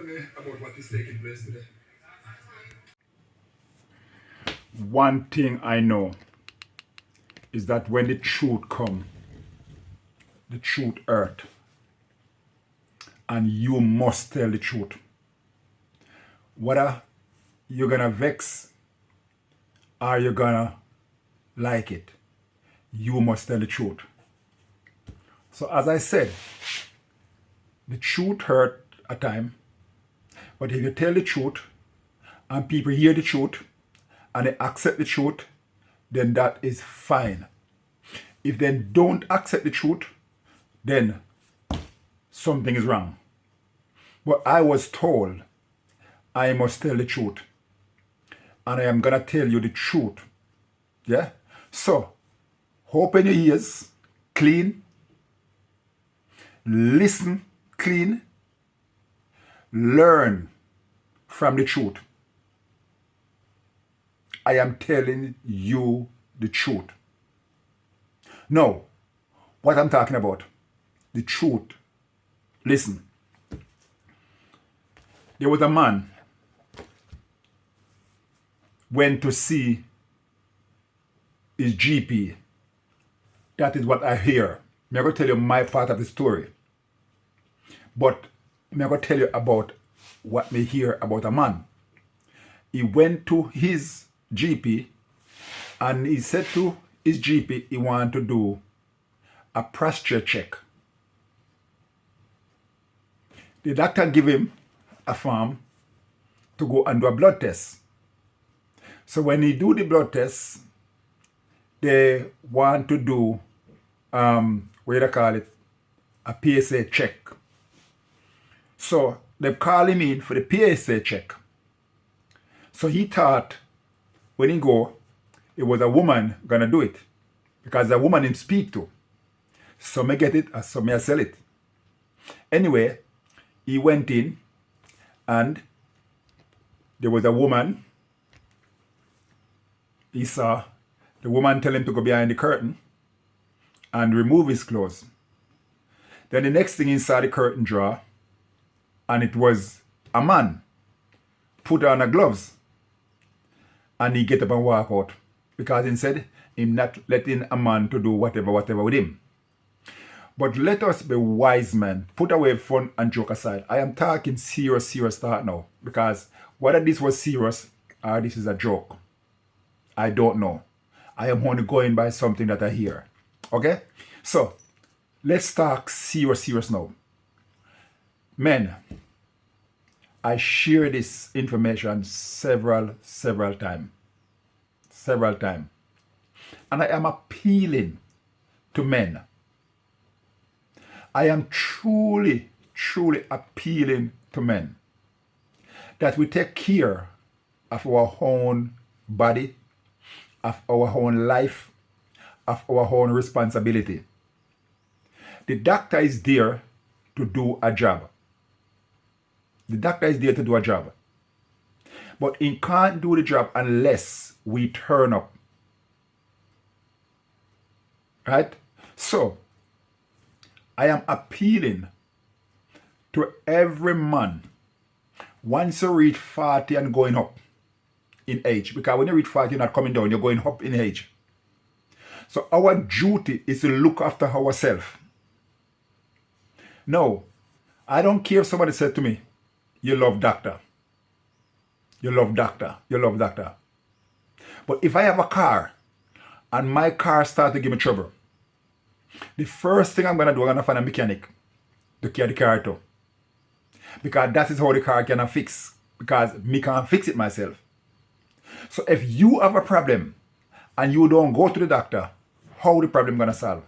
me about what is taking place today. One thing I know is that when the truth come, the truth hurt. And you must tell the truth. Whether you're gonna vex or you're gonna like it, you must tell the truth. So as I said, the truth hurt at time, but if you tell the truth and people hear the truth and they accept the truth, then that is fine. If they don't accept the truth, then something is wrong. But I was told I must tell the truth. And I am going to tell you the truth. Yeah? So, open your ears, clean, listen, clean, learn from the truth. I am telling you the truth. Now, what I'm talking about, the truth. Listen. There was a man went to see his GP. That is what I hear. I'm going to tell you my part of the story. But I'm going to tell you about what me hear about a man. He went to his GP and he said to his GP he wanted to do a prostate check. The doctor gave him a form to go and do a blood test. So when he do the blood test, they want to do what do they call it? A PSA check. So they call him in for the PSA check. So he thought when he go, it was a woman gonna do it. Because the woman him speak to. So me get it, and so me sell it. Anyway, he went in and there was a woman. He saw the woman tell him to go behind the curtain and remove his clothes. Then the next thing he saw the curtain drawer and it was a man put on a gloves and he get up and walk out because he said him not letting a man to do whatever with him. But let us be wise men. Put away fun and joke aside. I am talking serious talk now. Because whether this was serious or this is a joke, I don't know. I am only going by something that I hear. Okay? So, let's talk serious now. Men, I share this information several times. Several times. And I am appealing to men. I am truly appealing to men that we take care of our own body, of our own life, of our own responsibility. The doctor is there to do a job. The doctor is there to do a job. But he can't do the job unless we turn up. Right? So, I am appealing to every man once you reach 40 and going up in age. Because when you reach 40, you're not coming down, you're going up in age. So our duty is to look after ourselves. No, I don't care if somebody said to me, you love doctor. You love doctor. You love doctor. But if I have a car and my car starts to give me trouble, the first thing I'm going to do, I'm going to find a mechanic to carry the car to. Because that is how the car can fix. Because me can't fix it myself. So if you have a problem and you don't go to the doctor, how the problem going to solve?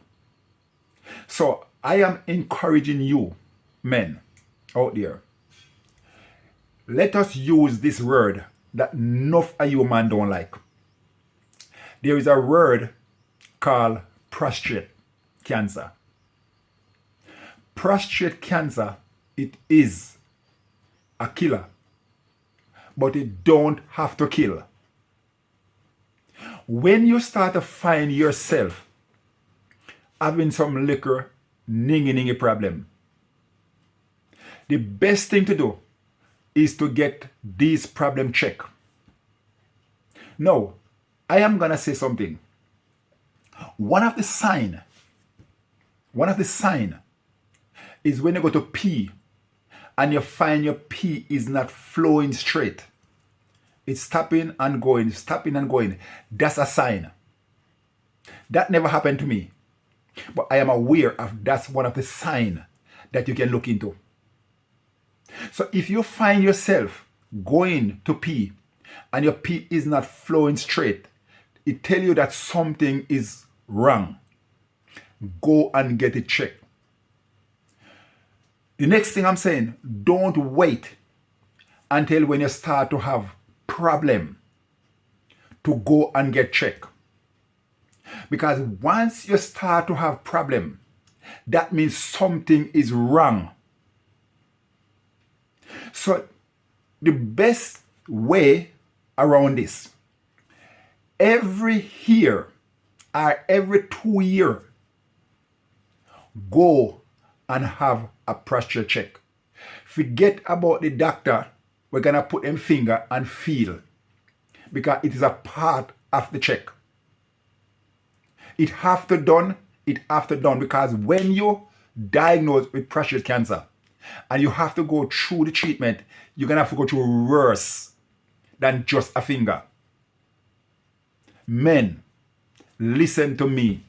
So I am encouraging you, men out there. Let us use this word that enough of you man don't like. There is a word called prostate cancer. Prostate cancer, it is a killer, but it don't have to kill. When you start to find yourself having some liquor ningy problem, the best thing to do is to get these problem checked. Now, I am gonna say something. One of the sign is when you go to pee and you find your pee is not flowing straight. It's stopping and going, stopping and going. That's a sign. That never happened to me. But I am aware of that's one of the signs that you can look into. So if you find yourself going to pee and your pee is not flowing straight, it tells you that something is wrong. Go and get it checked. The next thing I'm saying, don't wait until when you start to have problem to go and get checked. Because once you start to have problem, that means something is wrong. So the best way around this, every year or every 2 years, go and have a prostate check. Forget about the doctor. We're gonna put them finger and feel, because it is a part of the check. It have to done because when you diagnosed with prostate cancer and you have to go through the treatment, you're gonna have to go through worse than just a finger. Men, listen to me.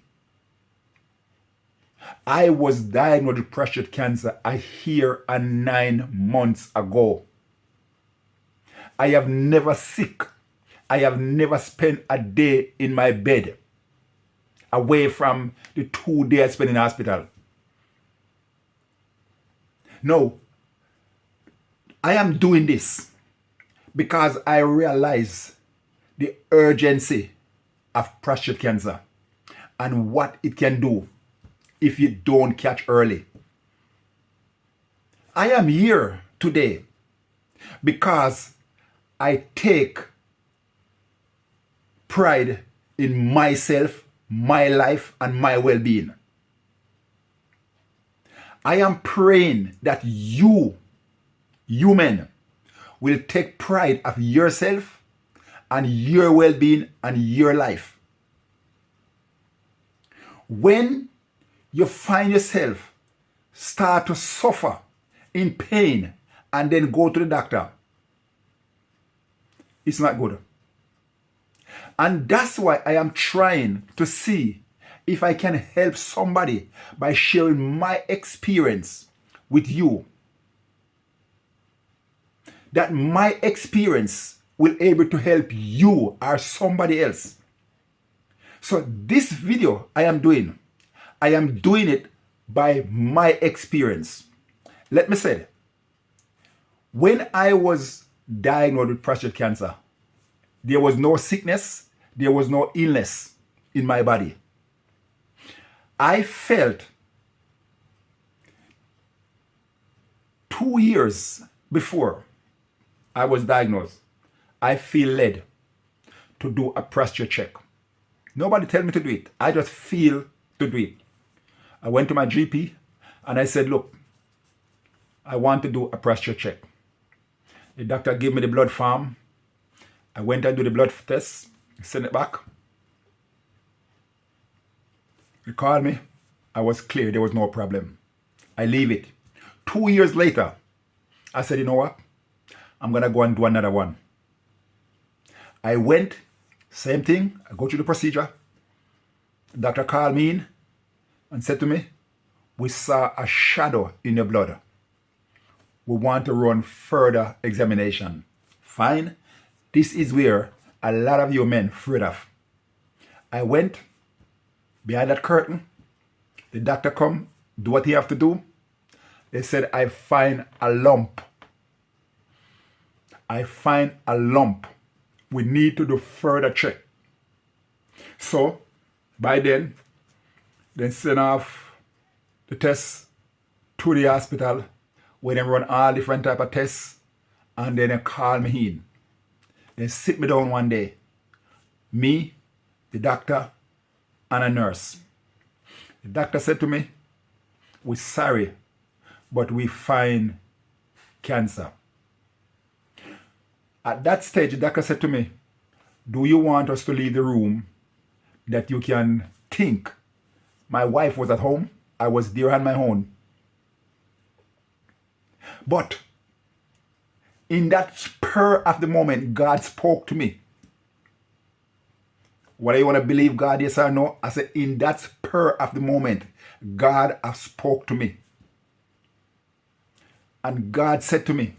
I was diagnosed with prostate cancer a year and 9 months ago. I have never sick. I have never spent a day in my bed away from the 2 days I spent in the hospital. No, I am doing this because I realize the urgency of prostate cancer and what it can do if you don't catch early. I am here today because I take pride in myself, my life, and my well-being. I am praying that you men, will take pride of yourself and your well-being and your life. When you find yourself start to suffer in pain and then go to the doctor, it's not good. And that's why I am trying to see if I can help somebody by sharing my experience with you. That my experience will able to help you or somebody else. So this video I am doing it by my experience. Let me say, when I was diagnosed with prostate cancer, there was no sickness, there was no illness in my body. I felt 2 years before I was diagnosed, I feel led to do a prostate check. Nobody tell me to do it. I just feel to do it. I went to my GP and I said, look, I want to do a prostate check. The doctor gave me the blood form. I went and do the blood test, sent it back. He called me. I was clear, there was no problem. I leave it. 2 years later, I said, you know what? I'm gonna go and do another one. I went, same thing, I go through the procedure. The doctor called me in and said to me, we saw a shadow in your blood. We want to run further examination. Fine. This is where a lot of you men afraid of. I went behind that curtain. The doctor come, do what he have to do. They said, I find a lump. I find a lump. We need to do further check. So, by then, they send off the test to the hospital where they run all different type of tests, and then they call me in. They sit me down one day. Me, the doctor, and a nurse. The doctor said to me, we're sorry, but we find cancer. At that stage, the doctor said to me, do you want us to leave the room that you can think? My wife was at home. I was there on my own. But in that spur of the moment, God spoke to me. Whether you want to believe God, yes or no, I said, in that spur of the moment, God has spoke to me. And God said to me,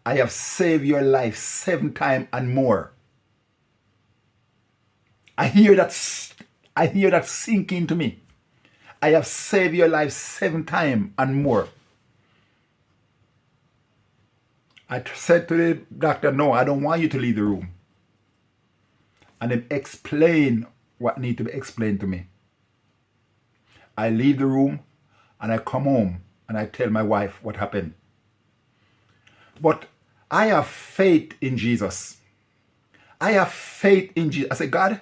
I have saved your life 7 times and more. I hear that sink into me. I have saved your life 7 times and more. I said to the doctor, no, I don't want you to leave the room. And then explain what needs to be explained to me. I leave the room and I come home and I tell my wife what happened. But I have faith in Jesus. I have faith in Jesus. I say, God,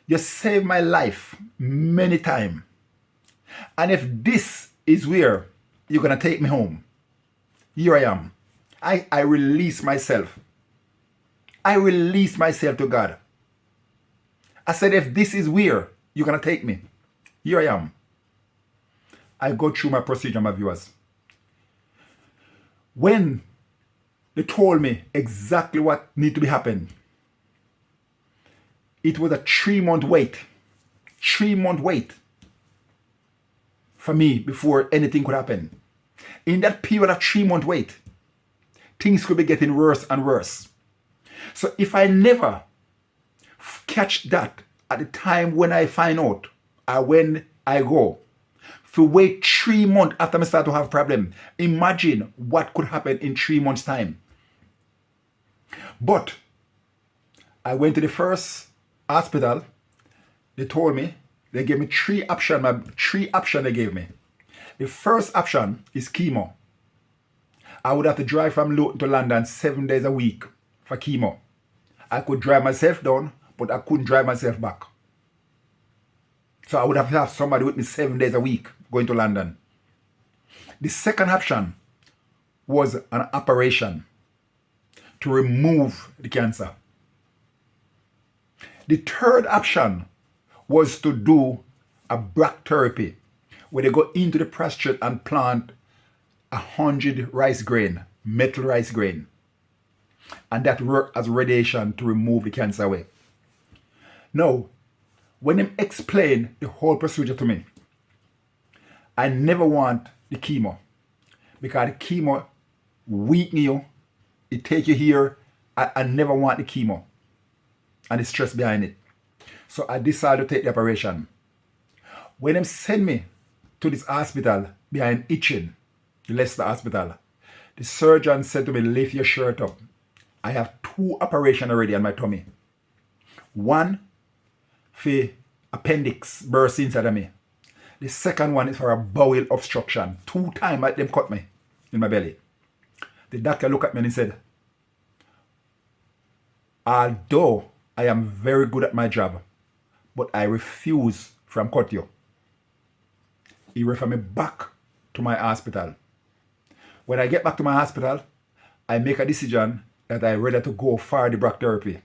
you saved my life many times. And if this is where you're going to take me home, here I am. I release myself. I release myself to God. I said, if this is where you're going to take me, here I am. I go through my procedure, my viewers. When they told me exactly what needed to be happened, it was a 3-month wait. 3-month wait for me before anything could happen. In that period of 3-month wait, things could be getting worse and worse. So if I never catch that at the time when I find out or when I go, to wait 3 months after I start to have a problem, imagine what could happen in 3 months' time. But I went to the first hospital. They told me, they gave me 3 options. 3 options they gave me. The first option is chemo. I would have to drive from Luton to London 7 days a week for chemo. I could drive myself down, but I couldn't drive myself back. So I would have to have somebody with me 7 days a week going to London. The second option was an operation to remove the cancer. The third option was to do a brachytherapy, where they go into the prostate and plant 100 rice grain, metal rice grain. And that worked as radiation to remove the cancer away. Now, when they explain the whole procedure to me, I never want the chemo, because the chemo weaken you, it take you here. I never want the chemo and the stress behind it. So I decided to take the operation. When they send me to this hospital behind Itchen, the Leicester Hospital, the surgeon said to me, lift your shirt up. I have 2 operations already on my tummy. One for appendix burst inside of me. The second one is for a bowel obstruction. 2 times them cut me in my belly. The doctor looked at me and he said, although I am very good at my job, but I refuse from cut you. He referred me back to my hospital. When I get back to my hospital, I make a decision that I'm ready to go for the brachytherapy.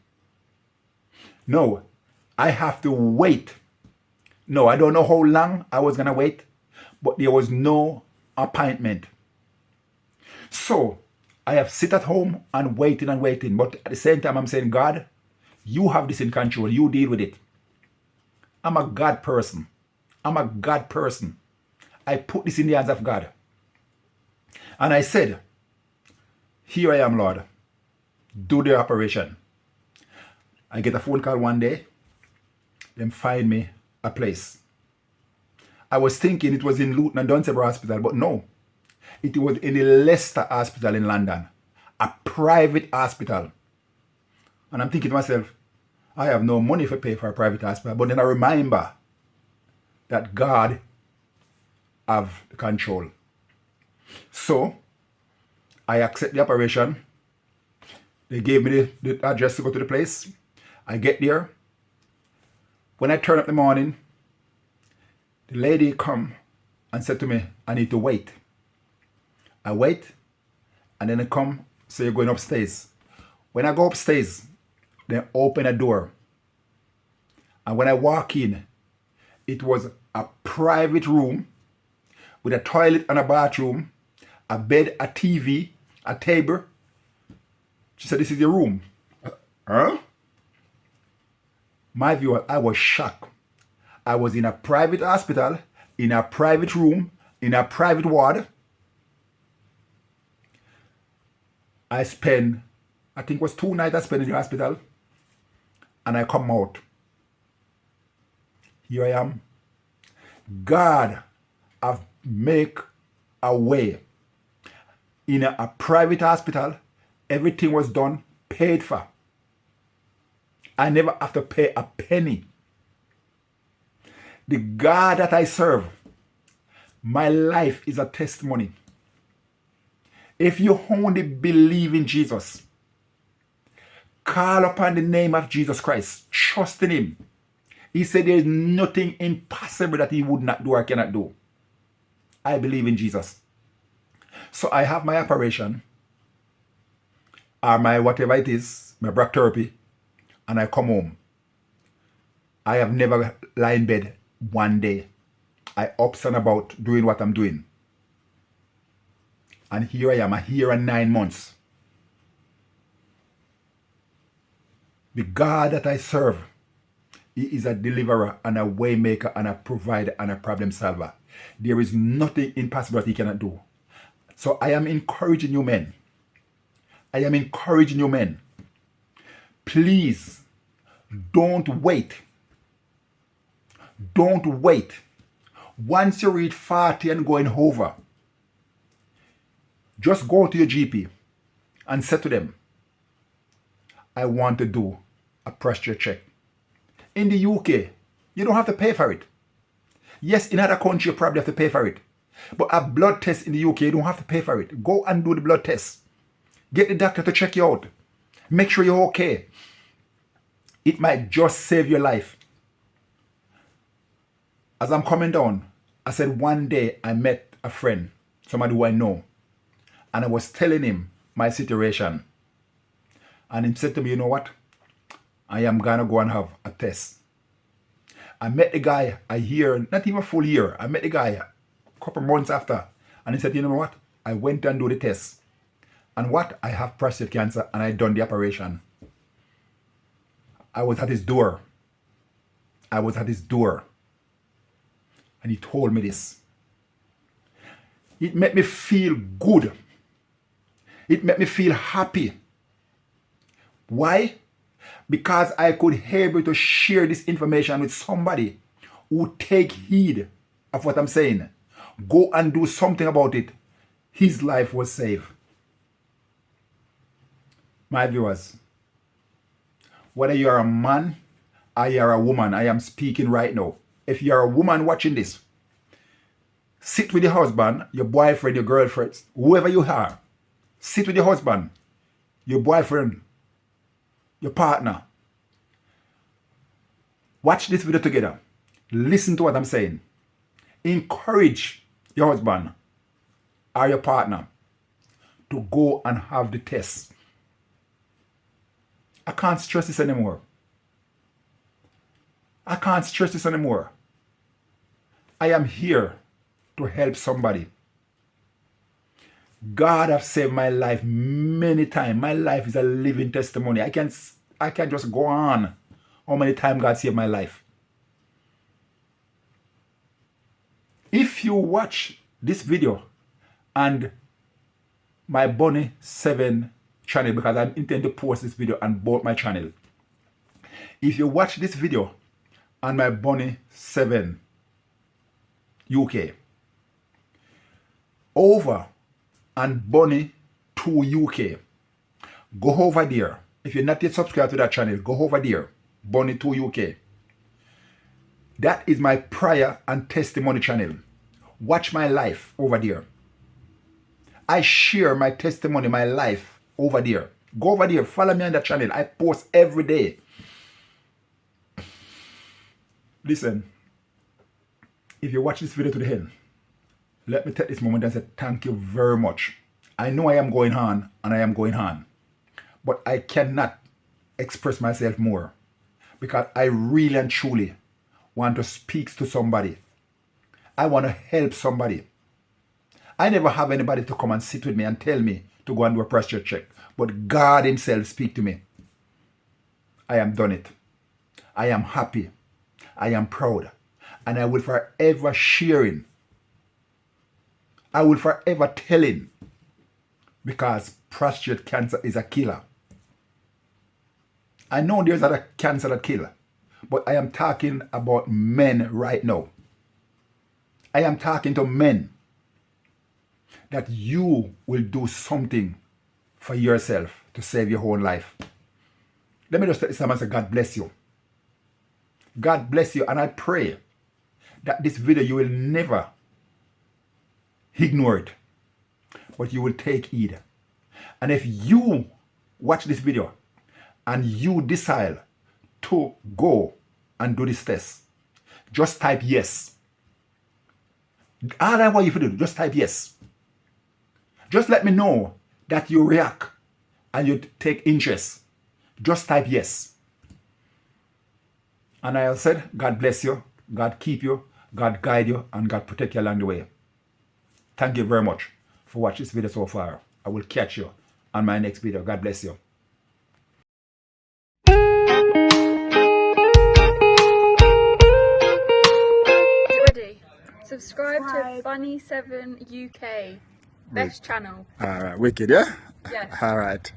No, I have to wait. No, I don't know how long I was going to wait, but there was no appointment. So I have sit at home and waiting. But at the same time, I'm saying, God, you have this in control. You deal with it. I'm a God person. I put this in the hands of God. And I said, here I am, Lord. Do the operation. I get a phone call one day. Them find me a place. I was thinking it was in Luton and Dunstable Hospital, but no. It was in the Leicester Hospital in London. A private hospital. And I'm thinking to myself, I have no money to pay for a private hospital. But then I remember that God have the control. So, I accept the operation. They gave me the address to go to the place. I get there. When I turn up in the morning, the lady come and said to me, I need to wait. I wait, and then they come, say you're going upstairs. When I go upstairs, they open a door. And when I walk in, it was a private room with a toilet and a bathroom, a bed, a TV, a table. She said, this is your room. Huh? My viewer, I was shocked. I was in a private hospital, in a private room, in a private ward. I spent, I think it was 2 nights I spent in the hospital. And I come out. Here I am. God have make a way. In a private hospital, everything was done, paid for. I never have to pay a penny. The God that I serve, my life is a testimony. If you only believe in Jesus, call upon the name of Jesus Christ, trust in him. He said there is nothing impossible that he would not do or cannot do. I believe in Jesus. So I have my operation, or my whatever it is, my brachytherapy, and I come home. I have never lied in bed one day. I ups and about doing what I'm doing. And here I am, a year and 9 months. The God that I serve, he is a deliverer and a way maker and a provider and a problem solver. There is nothing impossible that he cannot do. So I am encouraging you men. I am encouraging you men. Please, don't wait. Don't wait. Once you reach 40 and going over, just go to your GP and say to them, I want to do a prostate check. In the UK, you don't have to pay for it. Yes, in other countries, you probably have to pay for it. But a blood test in the UK, you don't have to pay for it. Go and do the blood test. Get the doctor to check you out. Make sure you're okay. It might just save your life. As I'm coming down, I said one day I met a friend, somebody who I know, and I was telling him my situation. And he said to me, you know what? I am going to go and have a test. I met the guy a year, not even a full year. I met the guy a couple months after. And he said, you know what? I went and do the test. And what? I have prostate cancer and I done the operation. I was at his door. I was at his door. And he told me this. It made me feel good. It made me feel happy. Why? Because I could able to share this information with somebody who take heed of what I'm saying. Go and do something about it. His life was saved. My viewers, whether you're a man or you're a woman, I am speaking right now. If you're a woman watching this, sit with your husband, your boyfriend, your girlfriend, whoever you are. Sit with your husband, your boyfriend, your partner. Watch this video together. Listen to what I'm saying. Encourage your husband or your partner to go and have the test. I can't stress this anymore. I can't stress this anymore. I am here to help somebody. God has saved my life many times. My life is a living testimony. I can just go on how many times God saved my life. If you watch this video and my Bunny 7 channel, because I intend to post this video on both my channel. If you watch this video on my Bunny 7 UK, over and Bunny 2 UK, go over there. If you're not yet subscribed to that channel, go over there, Bunny 2 UK. That is my prayer and testimony channel. Watch my life over there. I share my testimony, my life over there. Go over there, follow me on that channel. I post every day. Listen, if you watch this video to the end, let me take this moment and say thank you very much. I know I am going on and I am going on. but I cannot express myself more because I really and truly want to speak to somebody. I want to help somebody. I never have anybody to come and sit with me and tell me to go and do a pressure check, but God himself speak to me. I am done it. I am happy. I am proud. And I will forever sharing. I will forever telling, because prostate cancer is a killer. I know there's other cancer that kill, but I am talking about men right now. I am talking to men that you will do something for yourself to save your whole life. Let me just take this time and say, God bless you. God bless you. And I pray that this video, you will never ignore it, but you will take heed. And if you watch this video and you decide to go and do this test, just type yes. All I want you to do, just type yes. Just let me know that you react and you take interest. Just type yes. And I said, God bless you, God keep you, God guide you, and God protect you along the way. Thank you very much for watching this video so far. I will catch you on my next video. God bless you. Ready? Subscribe to Bunny7 UK. Best channel. Alright, wicked, yeah? Yes. Alright.